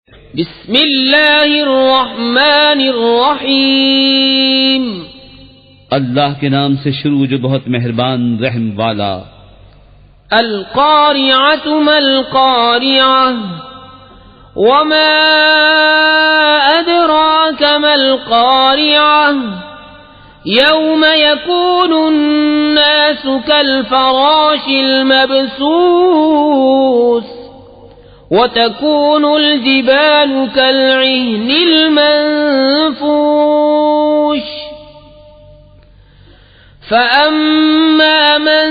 بسم اللہ الرحمن الرحیم، اللہ کے نام سے شروع جو بہت مہربان رحم والا۔ القارعۃ ما القارعۃ وما ادراک ما القارعۃ یوم یکون الناس کالفراش المبثوث وتكون الجبال كالعهن المنفوش فأما من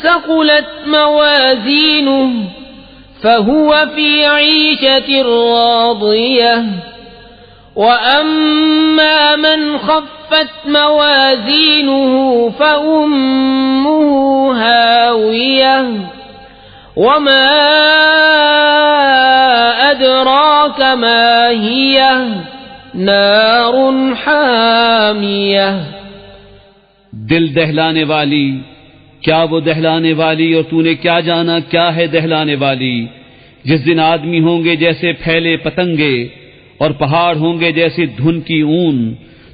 ثقلت موازينه فهو في عيشة راضية وأما من خفت موازينه فأمه هاوية وما أدراك ما هي نار حامية۔ دل دہلانے والی، کیا وہ دہلانے والی، اور تو نے کیا جانا کیا ہے دہلانے والی؟ جس دن آدمی ہوں گے جیسے پھیلے پتنگے، اور پہاڑ ہوں گے جیسے دھن کی اون،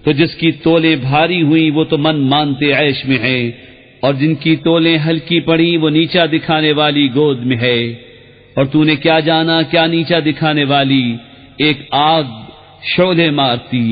تو جس کی تولیں بھاری ہوئیں وہ تو من مانتے عیش میں ہے، اور جن کی تولیں ہلکی پڑی وہ نیچا دکھانے والی گود میں ہے۔ اور تو نے کیا جانا کیا نیچا دکھانے والی؟ ایک آگ شعلے مارتی۔